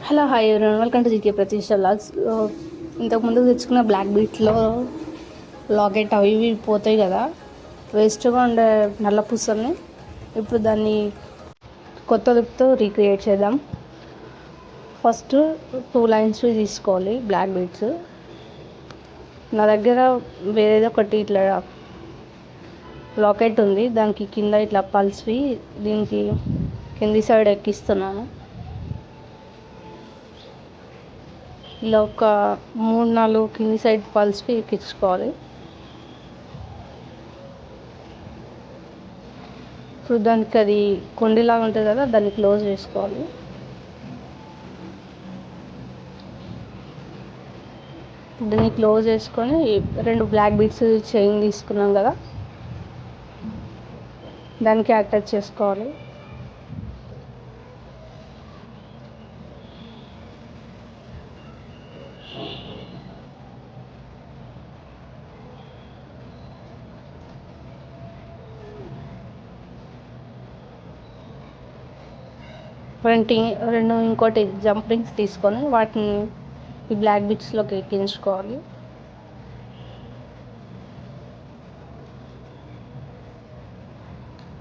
Hello hi everyone, welcome to GK ప్రతిష్ట vlogs. ఇంతకుముందు తెచ్చుకున్న బ్లాక్ బీట్లో లాకెట్ అవి ఇవి పోతాయి కదా, వేస్ట్గా ఉండే నల్ల పూసల్ని ఇప్పుడు దాన్ని కొత్త లుక్తో రీక్రియేట్ చేద్దాం. ఫస్ట్ 2 లైన్స్ తీసుకోవాలి బ్లాక్ బీడ్స్. నా దగ్గర వేరేది ఒకటి ఇట్లా లాకెట్ ఉంది, దానికి కింద ఇట్లా పల్స్వి దీనికి కింది సైడ్ ఎక్కిస్తున్నాను. ఇలా ఒక 3-4 కింది సైడ్ పల్స్వి ఎక్కించుకోవాలి. ఇప్పుడు దానికి అది కొండిలాగా ఉంటుంది కదా, దాన్ని క్లోజ్ చేసుకోవాలి. దాన్ని క్లోజ్ చేసుకొని 2 బ్లాక్ బీడ్స్ చైన్ తీసుకున్నాం కదా, దానికి అటాచ్ చేసుకోవాలి. ఇంకోటి జంప్ రింగ్స్ తీసుకొని వాటిని ఈ బ్లాక్ బీడ్స్లోకి ఎక్కించుకోవాలి.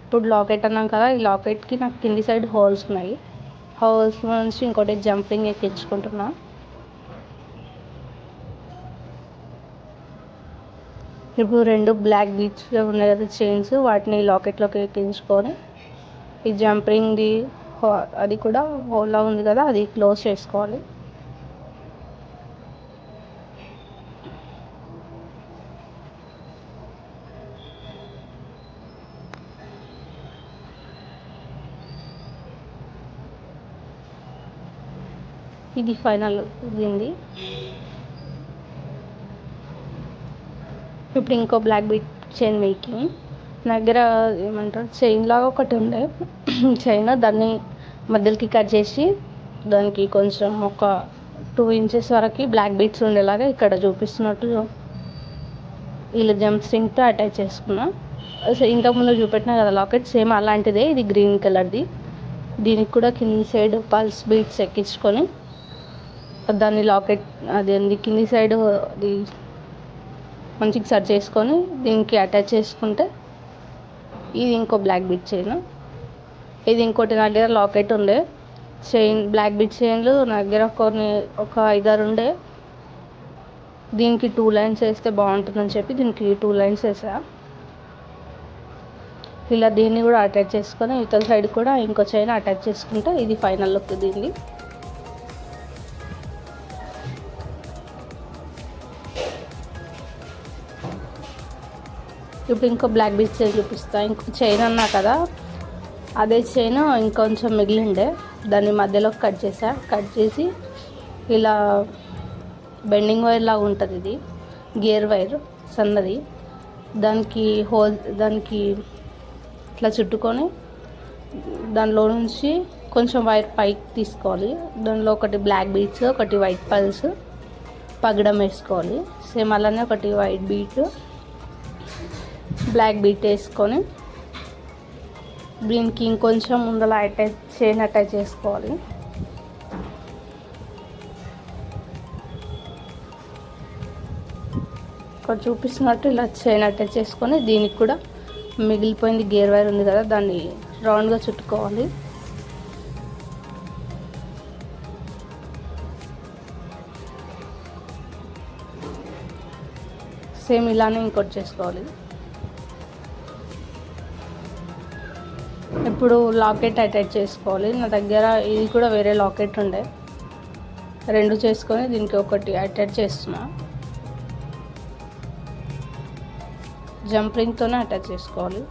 ఇప్పుడు లాకెట్ అన్నాం కదా, ఈ లాకెట్కి నాకు కింది సైడ్ హోల్స్ ఉన్నాయి. హోల్స్ నుంచి ఇంకోటి జంప్ రింగ్ ఎక్కించుకుంటున్నా. ఇప్పుడు 2 బ్లాక్ బీడ్స్ ఉన్నాయి కదా చైన్స్, వాటిని లాకెట్లోకి ఎక్కించుకొని ఈ జంప్ రింగ్ది అది కూడా హోల్లా ఉంది కదా, అది క్లోజ్ చేసుకోవాలి. ఇది ఫైనల్ దీనిది. ఇప్పుడు ఇంకో బ్లాక్ బీడ్ చైన్ మేకింగ్. నా దగ్గర ఏమంటారు చైన్ లాగా ఒకటి ఉండే చైన్, దాన్ని మధ్యలోకి కట్ చేసి దానికి కొంచెం ఒక 2 ఇంచెస్ వరకు బ్లాక్ బీడ్స్ ఉండేలాగా ఇక్కడ చూపిస్తున్నట్టు ఇలా జంప్ రింగ్తో అటాచ్ చేసుకున్నా. ఇంతకుముందు చూపెట్టినా కదా లాకెట్, సేమ్ అలాంటిదే, ఇది గ్రీన్ కలర్ది. దీనికి కూడా కింది సైడ్ పల్స్ బీడ్స్ ఎక్కించుకొని దాన్ని లాకెట్ అది కింది సైడ్ అది మంచిగా సెట్ చేసుకొని దీనికి అటాచ్ చేసుకుంటే ఇది ఇంకో బ్లాక్ బీడ్ చైన్. ఇది ఇంకోటి నా దగ్గర లాకెట్ ఉండే చైన్, బ్లాక్ బీడ్ చైన్లు నా దగ్గర ఒక 5-6 ఉండే. దీనికి 2 లైన్స్ వేస్తే బాగుంటుందని చెప్పి దీనికి 2 లైన్స్ వేసా. ఇలా దీన్ని కూడా అటాచ్ చేసుకొని ఇతర సైడ్ కూడా ఇంకో చైన్ అటాచ్ చేసుకుంటే ఇది ఫైనల్ లుక్ దీన్ని. ఇప్పుడు ఇంకో బ్లాక్ బీడ్ చైన్ చూపిస్తా. ఇంకో చైన్ అన్నా కదా, అదే చైన్ ఇంకొంచెం మిగిలిండే, దాన్ని మధ్యలో కట్ చేసి ఇలా బెండింగ్ వైర్ లాగా ఉంటుంది, ఇది గేర్ వైర్ సన్నది, దానికి ఇట్లా చుట్టుకొని దానిలో నుంచి కొంచెం వైర్ పైకి తీసుకోవాలి. దానిలో ఒకటి బ్లాక్ బీడ్స్, ఒకటి వైట్ పల్స్ పగడం వేసుకోవాలి. సేమ్ అలానే ఒకటి వైట్ బీట్ బ్లాక్ బీట్ వేసుకొని దీనికి ఇంకొంచెం ముందర చైన్ అటాచ్ చేసుకోవాలి. ఇక్కడ చూపిస్తున్నట్టు ఇలా చైన్ అటాచ్ చేసుకొని దీనికి కూడా మిగిలిపోయింది గేర్ వైర్ ఉంది కదా, దాన్ని రౌండ్గా చుట్టుకోవాలి. సేమ్ ఇలానే ఇంకోటి చేసుకోవాలి. ఇప్పుడు లాకెట్ అటాచ్ చేసుకోవాలి. నా దగ్గర ఇది కూడా వేరే లాకెట్ ఉండే, 2 చేసుకొని దీనికి ఒకటి అటాచ్ చేస్తున్నా. జంప్ రింగ్తోనే అటాచ్ చేసుకోవాలి.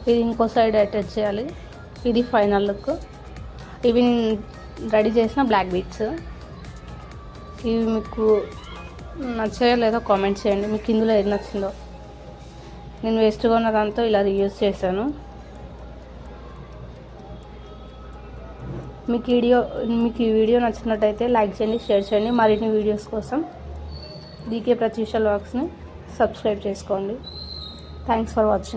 ఇది ఇంకో సైడ్ అటాచ్ చేయాలి. ఇది ఫైనల్ లుక్. ఇవి రెడీ చేసిన బ్లాక్ బీడ్స్. ఇవి మీకు నచ్చాయో లేదో కామెంట్ చేయండి, మీకు ఇందులో ఏది నచ్చిందో. నేను వేస్ట్గా ఉన్నదంతా ఇలా రీయూజ్ చేశాను. మీకు ఈ వీడియో నచ్చినట్టయితే లైక్ చేయండి, షేర్ చేయండి. మరిన్ని వీడియోస్ కోసం జీకే ప్రతిష్ట వ్లాగ్స్ని సబ్స్క్రైబ్ చేసుకోండి. Thanks for watching.